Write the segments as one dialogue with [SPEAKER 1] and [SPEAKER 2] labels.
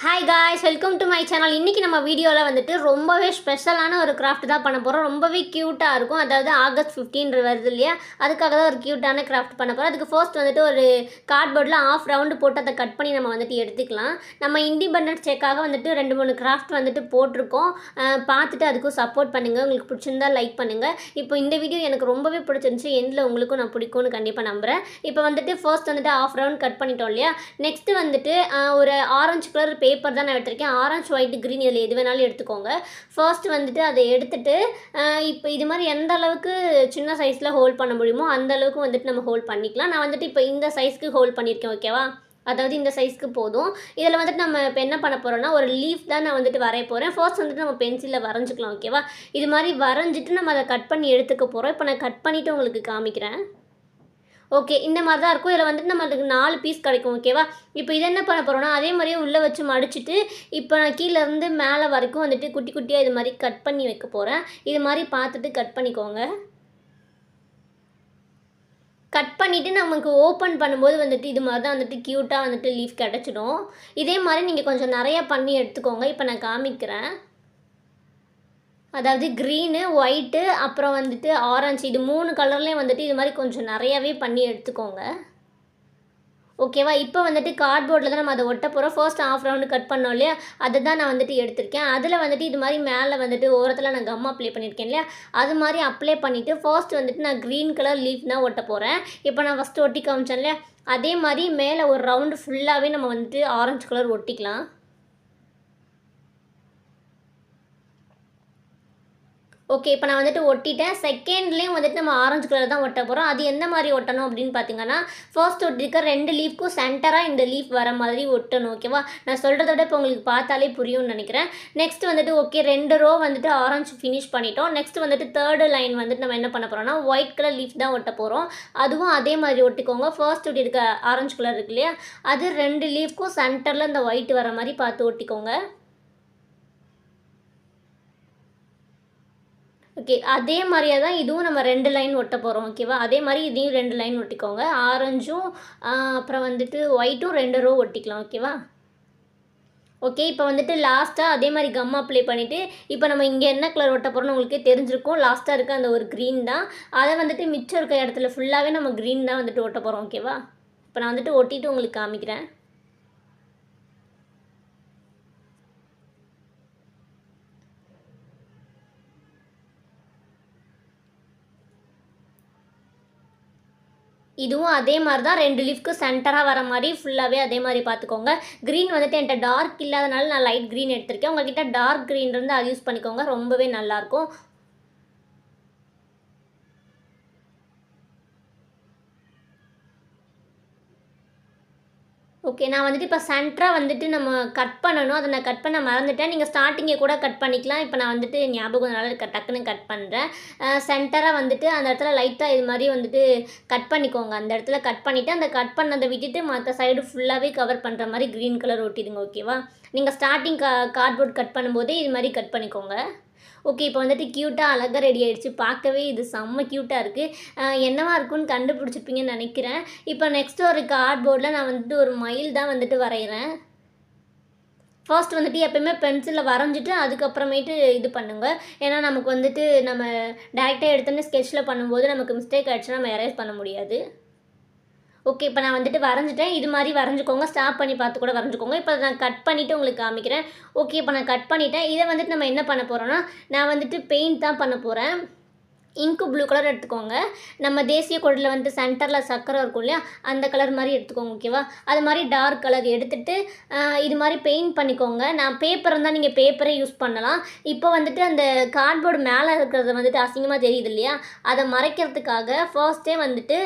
[SPEAKER 1] Hi guys, welcome to my channel. இன்றைக்கி நம்ம வீடியோவில் வந்துட்டு ரொம்பவே ஸ்பெஷலான ஒரு கிராஃப்ட் தான் பண்ண போகிறோம். ரொம்பவே க்யூட்டாக இருக்கும். அதாவது ஆகஸ்ட் 15 வருது இல்லையா, அதுக்காக தான் ஒரு க்யூட்டான கிராஃப்ட் பண்ண போகிறோம். அதுக்கு ஃபர்ஸ்ட் வந்துட்டு ஒரு கார்ட்போர்டில் ஆஃப் ரவுண்டு போட்டு அதை கட் பண்ணி நம்ம வந்துட்டு எடுத்துக்கலாம். நம்ம இண்டிபெண்டன்ஸ் டேக்காக வந்துட்டு 2-3 கிராஃப்ட் வந்துட்டு போட்டிருக்கோம். பார்த்துட்டு அதுக்கும் சப்போர்ட் பண்ணுங்கள். உங்களுக்கு பிடிச்சிருந்தா லைக் பண்ணுங்கள். இப்போ இந்த வீடியோ எனக்கு ரொம்பவே பிடிச்சிருந்துச்சு. எண்டில் உங்களுக்கும் நான் பிடிக்கும்னு கண்டிப்பாக நம்புகிறேன். இப்போ வந்துட்டு ஃபர்ஸ்ட் வந்துட்டு ஆஃப் ரவுண்ட் கட் பண்ணிட்டோம் இல்லையா. நெக்ஸ்ட்டு வந்துட்டு ஒரு ஆரஞ்சு கலர் பேப்பர் தான் நான் எடுத்திருக்கேன். ஆரஞ்சு, ஒயிட், க்ரீன் இதில் எது வேணாலும் எடுத்துக்கோங்க. ஃபர்ஸ்ட் வந்துட்டு அதை எடுத்துகிட்டு இப்போ இது மாதிரி எந்த அளவுக்கு சின்ன சைஸில் ஹோல்ட் பண்ண முடியுமோ அந்த அளவுக்கு வந்துட்டு நம்ம ஹோல்ட் பண்ணிக்கலாம். நான் வந்துட்டு இப்போ இந்த சைஸ்க்கு ஹோல்ட் பண்ணியிருக்கேன். ஓகேவா, அதாவது இந்த சைஸ்க்கு போதும். இதில் வந்துட்டு நம்ம இப்போ என்ன பண்ண போகிறோம்னா ஒரு லீஃப் தான் நான் வந்துட்டு வரைய போகிறேன். ஃபர்ஸ்ட் வந்துட்டு நம்ம பென்சிலில் வரைஞ்சிக்கலாம். ஓகேவா, இது மாதிரி வரைஞ்சிட்டு நம்ம அதை கட் பண்ணி எடுத்துக்க போகிறோம். இப்போ நான் கட் பண்ணிவிட்டு உங்களுக்கு காமிக்கிறேன். ஓகே, இந்த மாதிரி தான் இருக்கும். இதில் வந்துட்டு நம்மளுக்கு 4 பீஸ் கிடைக்கும். ஓகேவா, இப்போ இது என்ன பண்ண போகிறோன்னா அதே மாதிரியே உள்ளே வச்சு மடிச்சுட்டு இப்போ நான் கீழேருந்து மேலே வரைக்கும் வந்துட்டு குட்டி குட்டியாக இது மாதிரி கட் பண்ணி வைக்க போகிறேன். இது மாதிரி பார்த்துட்டு கட் பண்ணிக்கோங்க. கட் பண்ணிவிட்டு நமக்கு ஓப்பன் பண்ணும்போது வந்துட்டு இது மாதிரி தான் வந்துட்டு க்யூட்டாக வந்துட்டு லீஃப் கிடச்சிடும். இதே மாதிரி நீங்கள் கொஞ்சம் நிறையா பண்ணி எடுத்துக்கோங்க. இப்போ நான் காமிக்கிறேன். அதாவது க்ரீனு, ஒயிட்டு, அப்புறம் வந்துட்டு ஆரஞ்சு, இது 3 கலர்லேயும் வந்துட்டு இது மாதிரி கொஞ்சம் நிறையாவே பண்ணி எடுத்துக்கோங்க. ஓகேவா, இப்போ வந்துட்டு கார்ட்போர்டில் தான் நம்ம அதை ஒட்ட போகிறோம். ஃபர்ஸ்ட் ஆஃப் ரவுண்டு கட் பண்ணோம் இல்லையா, அதை தான் நான் வந்துட்டு எடுத்திருக்கேன். அதில் வந்துட்டு இது மாதிரி மேலே வந்துட்டு ஓரத்தில் நான் கம் அப்ளை பண்ணியிருக்கேன் இல்லையா, அது மாதிரி அப்ளை பண்ணிவிட்டு ஃபர்ஸ்ட் வந்துட்டு நான் க்ரீன் கலர் லீஃப் தான் ஒட்ட போகிறேன். இப்போ நான் ஃபஸ்ட்டு ஒட்டி காமிச்சேன் இல்லையா, அதே மாதிரி மேலே ஒரு ரவுண்டு ஃபுல்லாகவே நம்ம வந்துட்டு ஆரஞ்சு கலர் ஒட்டிக்கலாம். ஓகே, இப்போ நான் வந்துட்டு ஒட்டிட்டேன். செகண்ட்லேயும் வந்துட்டு நம்ம ஆரஞ்சு கலர் தான் ஒட்ட போகிறோம். அது எந்த மாதிரி ஒட்டணும் அப்படின்னு பார்த்தீங்கன்னா, ஃபர்ஸ்ட் ஒட்டிருக்க 2 லீஃப்க்கும் சென்டராக இந்த லீஃப் வர மாதிரி ஒட்டணும். ஓகேவா, நான் சொல்கிறத விட இப்போ உங்களுக்கு பார்த்தாலே புரியும்னு நினைக்கிறேன். நெக்ஸ்ட் வந்துட்டு ஓகே, 2 ரோ வந்துட்டு ஆரஞ்சு ஃபினிஷ் பண்ணிட்டோம். நெக்ஸ்ட் வந்துட்டு தேர்டு லைன் வந்துட்டு நம்ம என்ன பண்ண போகிறோம்னா ஒயிட் கலர் லீஃப் தான் ஒட்ட போகிறோம். அதுவும் அதே மாதிரி ஒட்டிக்கோங்க. ஃபர்ஸ்ட் ஒட்டிருக்க ஆரஞ்சு கலர் இருக்கு இல்லையா, அது 2 லீஃப்க்கும் சென்டரில் இந்த ஒயிட் வர மாதிரி பார்த்து ஒட்டிக்கோங்க. ஓகே, அதே மாதிரியே தான் இதுவும் நம்ம 2 லைன் ஒட்ட போகிறோம். ஓகேவா, அதே மாதிரி இதையும் 2 லைன் ஒட்டிக்கோங்க. ஆரஞ்சும் அப்புறம் வந்துட்டு ஒயிட்டும் 2 ரோ ஒட்டிக்கலாம். ஓகேவா, ஓகே, இப்போ வந்துட்டு லாஸ்ட்டாக அதே மாதிரி கம் அப்ளை பண்ணிவிட்டு இப்போ நம்ம இங்கே என்ன கலர் ஒட்ட போகிறோம்னு உங்களுக்கே தெரிஞ்சிருக்கும். லாஸ்ட்டாக இருக்க அந்த ஒரு க்ரீன் தான். அதை வந்துட்டு மிச்சம் இருக்க இடத்துல ஃபுல்லாகவே நம்ம க்ரீன் தான் வந்துட்டு ஒட்ட போகிறோம். ஓகேவா, இப்போ நான் வந்துட்டு ஒட்டிட்டு உங்களுக்கு காமிக்கிறேன். இதுவும் அதே மாதிரி தான் 2 லீஃப்க்கு சென்டராக வர மாதிரி ஃபுல்லாகவே அதே மாதிரி பார்த்துக்கோங்க. க்ரீன் வந்துட்டு என்கிட்ட டார்க் இல்லாதனால நான் லைட் க்ரீன் எடுத்திருக்கேன். உங்கள்கிட்ட டார்க் க்ரீன் இருந்து அது யூஸ் பண்ணிக்கோங்க, ரொம்பவே நல்லாயிருக்கும். ஓகே, நான் வந்துட்டு இப்போ சென்டராக வந்துட்டு நம்ம கட் பண்ணணும். அதை நான் கட் பண்ண மறந்துட்டேன். நீங்கள் ஸ்டார்டிங்கே கூட கட் பண்ணிக்கலாம். இப்போ நான் வந்துட்டு ஞாபகம்னால டக்குன்னு கட் பண்ணுறேன். சென்டராக வந்துட்டு அந்த இடத்துல லைட்டாக இது மாதிரி வந்துட்டு கட் பண்ணிக்கோங்க. அந்த இடத்துல கட் பண்ணிவிட்டு அந்த கட் பண்ணதை விட்டுட்டு மற்ற சைடு ஃபுல்லாகவே கவர் பண்ணுற மாதிரி க்ரீன் கலர் ஒட்டிடுங்க. ஓகேவா, நீங்கள் ஸ்டார்டிங் கார்ட்போர்ட் கட் பண்ணும்போதே இது மாதிரி கட் பண்ணிக்கோங்க. ஓகே, இப்போ வந்துட்டு க்யூட்டாக அழகாக ரெடி ஆகிடுச்சு. பார்க்கவே இது செம்ம க்யூட்டாக இருக்குது. என்னவா இருக்குன்னு கண்டுபிடிச்சிருப்பீங்கன்னு நினைக்கிறேன். இப்போ நெக்ஸ்ட் ஒரு கார்ட்போர்டில் நான் வந்துட்டு ஒரு மயில் தான் வந்துட்டு வரைகிறேன். ஃபர்ஸ்ட் வந்துட்டு எப்போயுமே பென்சிலில் வரைஞ்சிட்டு அதுக்கப்புறமேட்டு இது பண்ணுங்கள். ஏன்னா நமக்கு வந்துட்டு நம்ம டேரெக்டாக எடுத்தோன்னே ஸ்கெட்சில் பண்ணும்போது நமக்கு மிஸ்டேக் ஆகிடுச்சுன்னா நம்ம எரேஸ் பண்ண முடியாது. ஓகே, இப்போ நான் வந்துட்டு வரைஞ்சிட்டேன். இது மாதிரி வரைஞ்சிக்கோங்க. ஸ்டாப் பண்ணி பார்த்து கூட வரைஞ்சிக்கோங்க. இப்போ நான் கட் பண்ணிவிட்டு உங்களுக்கு காமிக்கிறேன். ஓகே, இப்போ நான் கட் பண்ணிவிட்டேன். இதை வந்துட்டு நம்ம என்ன பண்ண போகிறோன்னா நான் வந்துட்டு பெயிண்ட் தான் பண்ண போகிறேன். இங்கு ப்ளூ கலர் எடுத்துக்கோங்க. நம்ம தேசிய கொடியில் வந்துட்டு சென்டரில் சக்கரை இருக்கும் இல்லையா, அந்த கலர் மாதிரி எடுத்துக்கோங்க. ஓகேவா, அது மாதிரி டார்க் கலர் எடுத்துகிட்டு இது மாதிரி பெயிண்ட் பண்ணிக்கோங்க. நான் பேப்பர் இருந்தால் நீங்கள் பேப்பரே யூஸ் பண்ணலாம். இப்போ வந்துட்டு அந்த கார்ட்போர்டு மேலே இருக்கிறது வந்துட்டு அசிங்கமாக தெரியுது இல்லையா, அதை மறைக்கிறதுக்காக ஃபர்ஸ்ட்டே வந்துட்டு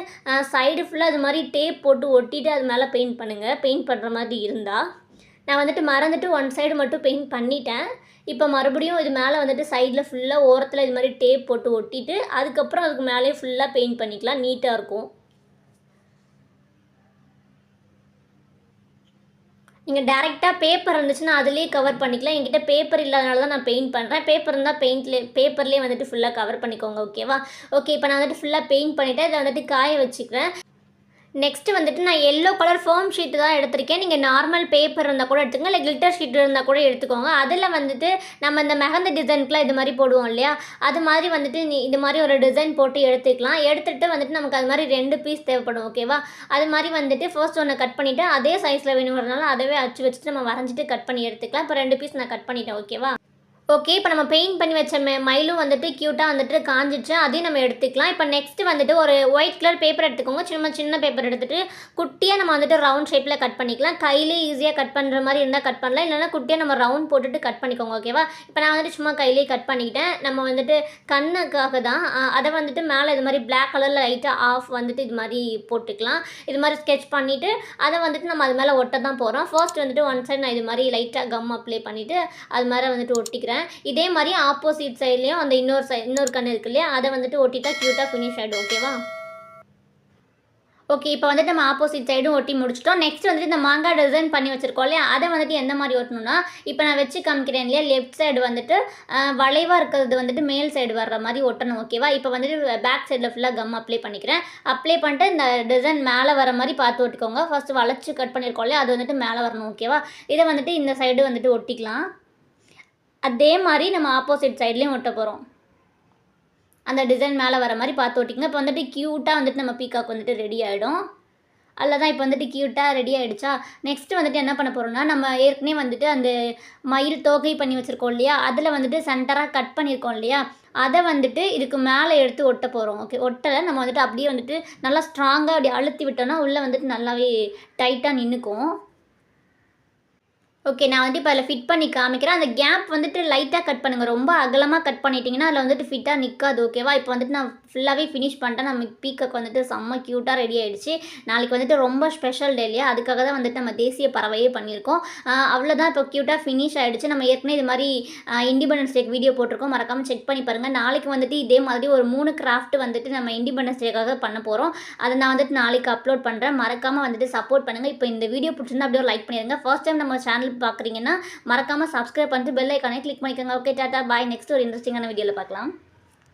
[SPEAKER 1] சைடு ஃபுல்லாக இது மாதிரி டேப் போட்டு ஒட்டிட்டு அது மேலே பெயிண்ட் பண்ணுங்கள். பெயிண்ட் பண்ணுற மாதிரி இருந்தால் நான் வந்துட்டு மறந்துட்டு ஒன் சைடு மட்டும் பெயிண்ட் பண்ணிட்டேன். இப்போ மறுபடியும் இது மேலே வந்துட்டு சைடில் ஃபுல்லாக ஓரத்தில் இது மாதிரி டேப் போட்டு ஒட்டிட்டு அதுக்கப்புறம் அதுக்கு மேலேயே ஃபுல்லாக பெயிண்ட் பண்ணிக்கலாம். நீட்டாக இருக்கும். நீங்கள் டேரெக்டாக பேப்பர் இருந்துச்சுன்னா அதிலே கவர் பண்ணிக்கலாம். என்கிட்ட பேப்பர் இல்லாதனால தான் நான் பெயிண்ட் பண்ணுறேன். பேப்பர் இருந்தால் பேப்பர்லேயே வந்துட்டு ஃபுல்லாக கவர் பண்ணிக்கோங்க. ஓகேவா, ஓகே, இப்போ நான் வந்துட்டு ஃபுல்லாக பெயிண்ட் பண்ணிவிட்டேன். இதை வந்துட்டு காய வச்சுக்கிறேன். நெக்ஸ்ட்டு வந்துட்டு நான் எல்லோ கலர் ஃபோம் ஷீட்டு தான் எடுத்திருக்கேன். நீங்கள் நார்மல் பேப்பர் இருந்தால் கூட எடுத்துக்கங்க, இல்லை கிளிட்டர் ஷீட் இருந்தால் கூட எடுத்துக்கோங்க. அதில் வந்துட்டு நம்ம இந்த மெஹந்தி டிசைனுக்குலாம் இது மாதிரி போடுவோம் இல்லையா, அது மாதிரி வந்துட்டு இது மாதிரி ஒரு டிசைன் போட்டு எடுத்துக்கலாம். எடுத்துகிட்டு வந்துட்டு நமக்கு அது மாதிரி 2 பீஸ் தேவைப்படும், ஓகேவா? அது மாதிரி வந்துட்டு ஃபர்ஸ்ட் ஒன்று கட் பண்ணிவிட்டு அதே சைஸில் வேணுங்கிறதுனால அதவே அச்சு வச்சுட்டு நம்ம வரைஞ்சிட்டு கட் பண்ணி எடுத்துக்கலாம். இப்போ 2 பீஸ் நான் கட் பண்ணிட்டேன், ஓகேவா? ஓகே. இப்போ நம்ம பெயிண்ட் பண்ணி வச்ச மயிலும் வந்துட்டு க்யூட்டாக வந்துட்டு காஞ்சிடுச்சு. அதையும் நம்ம எடுத்துக்கலாம். இப்போ நெக்ஸ்ட்டு வந்துட்டு ஒரு ஒயிட் கலர் பேப்பர் எடுத்துக்கோங்க. சின்ன பேப்பர் எடுத்துகிட்டு குட்டியாக நம்ம வந்துட்டு ரவுண்ட் ஷேப்பில் கட் பண்ணிக்கலாம். கையிலே ஈஸியாக கட் பண்ணுற மாதிரி இருந்தால் கட் பண்ணலாம். இல்லைனா குட்டியாக நம்ம ரவுண்ட் போட்டுட்டு கட் பண்ணிக்கோங்க, ஓகேவா? இப்போ நான் வந்துட்டு சும்மா கையிலே கட் பண்ணிக்கிட்டேன். நம்ம வந்துட்டு கண்ணுக்காக தான் அதை வந்துட்டு மேலே இது மாதிரி பிளாக் கலரில் லைட்டாக ஆஃப் வந்துட்டு இது மாதிரி போட்டுக்கலாம். இது மாதிரி ஸ்கெட்ச் பண்ணிவிட்டு அதை வந்துட்டு நம்ம அது மேலே ஒட்ட தான் போகிறோம். ஃபர்ஸ்ட் வந்துட்டு ஒன் சைடு நான் இது மாதிரி லைட்டாக கம் அப்ளை பண்ணிவிட்டு அது மேலே வந்துட்டு ஒட்டிக்கிறேன். இதே மாதிரி ஆப்போசிட் சைட்லேயும் அந்த இன்னொரு கண் இருக்கு இல்லையா, அதை வந்துட்டு ஒட்டிட்டா க்யூட்டாக ஃபினிஷ் ஆகிடும், ஓகேவா? ஓகே. இப்போ வந்துட்டு நம்ம ஆப்போசிட் சைடும் ஒட்டி முடிச்சிட்டோம். நெக்ஸ்ட் வந்துட்டு இந்த மாங்காய் டிசைன் பண்ணி வச்சுருக்கோம் இல்லையா, அதை வந்துட்டு எந்த மாதிரி ஒட்டணும்னா, இப்போ நான் வச்சு காமிக்கிறேன் இல்லையா, லெஃப்ட் சைடு வந்துட்டு வளைவாக இருக்கிறது வந்துட்டு மேல் சைடு வர்ற மாதிரி ஒட்டணும், ஓகேவா? இப்போ வந்துட்டு பேக் சைடில் ஃபுல்லாக கம் அப்ளை பண்ணிக்கிறேன். அப்ளை பண்ணிட்டு இந்த டிசைன் மேலே வர மாதிரி பார்த்து ஒட்டிக்கோங்க. ஃபஸ்ட்டு வளைச்சி கட் பண்ணியிருக்கோம் இல்லையா, அது வந்துட்டு மேலே வரணும், ஓகேவா? இதை வந்துட்டு இந்த சைடு வந்துட்டு ஒட்டிக்கலாம். அதே மாதிரி நம்ம ஆப்போசிட் சைட்லேயும் ஒட்ட போகிறோம். அந்த டிசைன் மேலே வர மாதிரி பார்த்து ஒட்டிங்க. இப்போ வந்துட்டு க்யூட்டாக வந்துட்டு நம்ம பீகாக் வந்துட்டு ரெடி ஆகிடும். அதில் தான் இப்போ வந்துட்டு க்யூட்டாக ரெடி ஆகிடுச்சா. நெக்ஸ்ட்டு வந்துட்டு என்ன பண்ண போகிறோம்னா, நம்ம ஏற்கனவே வந்துட்டு அந்த மயில் தோகை பண்ணி வச்சுருக்கோம் இல்லையா, அதில் வந்துட்டு சென்டராக கட் பண்ணியிருக்கோம் இல்லையா, அதை வந்துட்டு இதுக்கு மேலே எடுத்து ஒட்ட போகிறோம். ஓகே. ஒட்டலை நம்ம வந்துட்டு அப்படியே வந்துட்டு நல்லா ஸ்ட்ராங்காக அப்படி அழுத்தி விட்டோன்னா உள்ளே வந்துட்டு நல்லாவே டைட்டாக நின்றுக்கும். ஓகே. நான் வந்து இப்போ அதில் ஃபிட் பண்ணி காமிக்கிறேன். அந்த கேப் வந்துட்டு லைட்டாக கட் பண்ணுங்கள். ரொம்ப அகலமாக கட் பண்ணிட்டீங்கன்னா அதில் வந்துட்டு ஃபிட்டாக நிற்காது, ஓகேவா? இப்போ வந்துட்டு நான் ஃபுல்லாகவே ஃபினிஷ் பண்ணிட்டேன். நம்ம பீகாக் வந்துட்டு செம்ம க்யூட்டாக ரெடி ஆகிடுச்சு. நாளைக்கு வந்துட்டு ரொம்ப ஸ்பெஷல் டே இல்லையா, அதுக்காக தான் வந்துட்டு நம்ம தேசிய பறவையே பண்ணியிருக்கோம். அவ்வளோதான். இப்போ க்யூட்டாக ஃபினிஷ் ஆகிடுச்சு. நம்ம ஏற்கனவே இது மாதிரி இண்டிபெண்டன்ஸ் டேக்கு வீடியோ போட்டிருக்கோம், மறக்காமல் செக் பண்ணி பாருங்கள். நாளைக்கு வந்துட்டு இதே மாதிரி ஒரு 3 கிராஃப்ட் வந்துட்டு நம்ம இண்டிபெண்டன்ஸ் டேக்காக பண்ண போகிறோம். அதை நான் வந்துட்டு நாளைக்கு அப்லோட் பண்ணுறேன். மறக்காமல் வந்துட்டு சப்போர்ட் பண்ணுங்கள். இப்போ இந்த வீடியோ பிடிச்சிருந்தா அப்படியே லைக் பண்ணிடுங்க. ஃபர்ஸ்ட் டைம் நம்ம சேனல் பார்க்குறீங்கன்னா மறக்காமல் சப்ஸ்கிரைப் பண்ணிட்டு பெல் ஐக்கானே கிளிக் பண்ணிக்கோங்க. ஓகே, டாட்டா, பாய். நெக்ஸ்ட் ஒரு இன்ட்ரெஸ்டிங்கான வீடியோவில் பார்க்கலாம்.